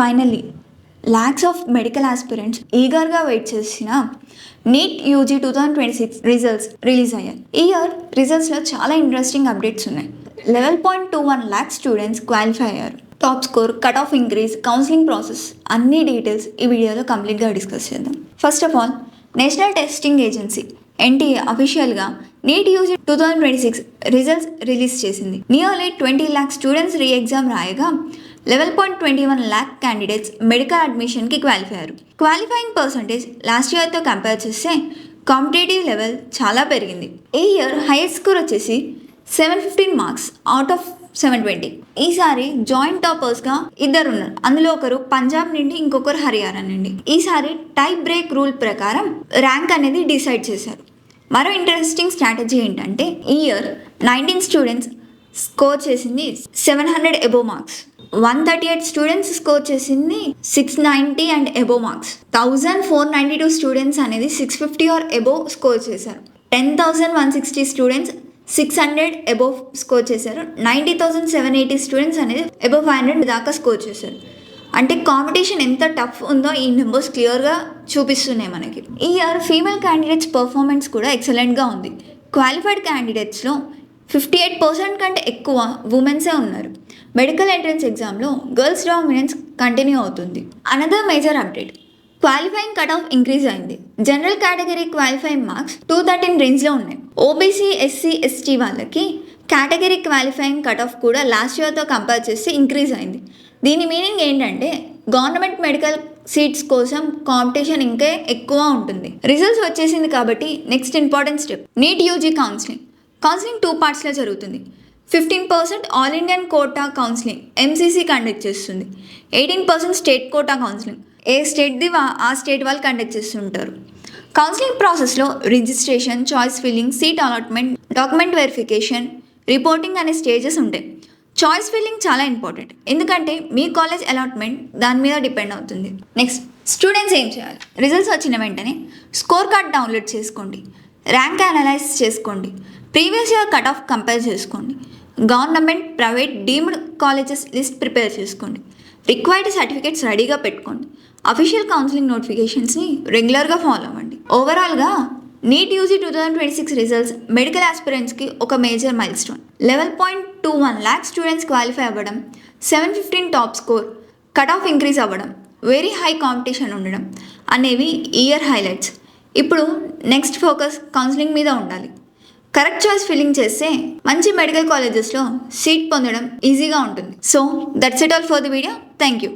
Finally lakhs of medical aspirants ఈగర్గా wait చేసిన NEET UG 2026 results release అయ్యాయి. ఈ ఇయర్ రిజల్ట్స్లో చాలా ఇంట్రెస్టింగ్ అప్డేట్స్ ఉన్నాయి. 11.21 lakh స్టూడెంట్స్ క్వాలిఫై అయ్యారు. Top score, cut off increase, counselling process అన్ని డీటెయిల్స్ ఈ వీడియోలో కంప్లీట్గా డిస్కస్ చేద్దాం. First of all, national testing agency NTA అఫీషియల్గా నీట్ యూజీ 2026 రిజల్ట్స్ రిలీజ్ చేసింది. Nearly 20 lakh students reexam రాయగా 11.21 lakh క్యాండిడేట్స్ మెడికల్ అడ్మిషన్కి క్వాలిఫై అయ్యారు. క్వాలిఫైయింగ్ పర్సంటేజ్ లాస్ట్ ఇయర్తో కంపేర్ చేస్తే కాంపిటేటివ్ లెవెల్ చాలా పెరిగింది. ఈ ఇయర్ హైయెస్ట్ స్కోర్ వచ్చేసి 715 మార్క్స్ అవుట్ ఆఫ్ 720. ఈసారి జాయింట్ టాపర్స్గా ఇద్దరు ఉన్నారు. అందులో ఒకరు పంజాబ్ నుండి, ఇంకొకరు హర్యానా నుండి. ఈసారి టైప్ బ్రేక్ రూల్ ప్రకారం ర్యాంక్ అనేది డిసైడ్ చేశారు. మరో ఇంట్రెస్టింగ్ స్ట్రాటజీ ఏంటంటే, ఈ ఇయర్ 19 స్టూడెంట్స్ స్కోర్ చేసింది 700 అబోవ్ మార్క్స్, 138 స్టూడెంట్స్ స్కోర్ చేసింది 690 అండ్ అబోవ్ మార్క్స్, 1492 స్టూడెంట్స్ అనేది 650 ఆర్ అబోవ్ స్కోర్ చేశారు, 10,160 స్టూడెంట్స్ 600 అబోవ్ స్కోర్ చేశారు, 90,780 స్టూడెంట్స్ అనేది అబోవ్ 500 దాకా స్కోర్ చేశారు. అంటే కాంపిటీషన్ ఎంత టఫ్ ఉందో ఈ నెంబర్స్ క్లియర్గా చూపిస్తున్నాయి మనకి. ఈ ఇయర్ ఫీమేల్ క్యాండిడేట్స్ పర్ఫార్మెన్స్ కూడా ఎక్సలెంట్గా ఉంది. క్వాలిఫైడ్ క్యాండిడేట్స్లో 58% కంటే ఎక్కువ ఉమెన్సే ఉన్నారు. మెడికల్ ఎంట్రన్స్ ఎగ్జామ్లో గర్ల్స్ డామినెన్స్ కంటిన్యూ అవుతుంది. Another major update, qualifying cut off increase అయింది. జనరల్ కేటగిరీ క్వాలిఫైయింగ్ మార్క్స్ 213 రేంజ్లో ఉన్నాయి. ఓబీసీ, ఎస్సీ, ఎస్టీ వాళ్ళకి కేటగిరీ క్వాలిఫైయింగ్ కట్ ఆఫ్ కూడా లాస్ట్ ఇయర్తో కంపేర్ చేస్తే ఇంక్రీజ్ అయింది. దీని మీనింగ్ ఏంటంటే గవర్నమెంట్ మెడికల్ సీట్స్ కోసం కాంపిటీషన్ ఇంకా ఎక్కువ ఉంటుంది. రిజల్ట్స్ వచ్చేసింది కాబట్టి next important step, NEET UG counselling 2 పార్ట్స్లో జరుగుతుంది. 15% all Indian quota counselling MCC conduct చేస్తుంది. 18% స్టేట్ కోటా కౌన్సిలింగ్, ఏ స్టేట్ది ఆ స్టేట్ వాళ్ళు కండక్ట్ చేస్తుంటారు. కౌన్సిలింగ్ ప్రాసెస్లో registration, choice filling, seat allotment, document verification, reporting అనే స్టేజెస్ ఉంటాయి. చాయిస్ ఫిల్లింగ్ చాలా ఇంపార్టెంట్, ఎందుకంటే మీ కాలేజ్ అలాట్మెంట్ దాని మీద డిపెండ్ అవుతుంది. నెక్స్ట్, స్టూడెంట్స్ ఏం చేయాలి? రిజల్ట్స్ వచ్చిన వెంటనే స్కోర్ కార్డ్ డౌన్లోడ్ చేసుకోండి, ర్యాంక్ అనలైజ్ చేసుకోండి, previous year cut off compare చేసుకోండి, government, private, deemed colleges list prepare చేసుకోండి, రిక్వైర్డ్ సర్టిఫికేట్స్ రెడీగా పెట్టుకోండి, అఫీషియల్ కౌన్సిలింగ్ నోటిఫికేషన్స్ని రెగ్యులర్గా ఫాలో అవ్వండి. ఓవరాల్గా నీట్ యూజీ 2026 రిజల్ట్స్ మెడికల్ ఆస్పిరెంట్స్కి ఒక major milestone. 11.21 lakh students qualify అవ్వడం, 715 top score, cut off increase అవ్వడం, వెరీ హై కాంపిటీషన్ ఉండడం అనేవి ఇయర్ హైలైట్స్. ఇప్పుడు నెక్స్ట్ ఫోకస్ కౌన్సిలింగ్ మీద ఉండాలి. కరెక్ట్ చాయిస్ ఫిల్లింగ్ చేస్తే మంచి మెడికల్ కాలేజెస్లో సీట్ పొందడం ఈజీగా ఉంటుంది. So that's it all for the video. Thank you.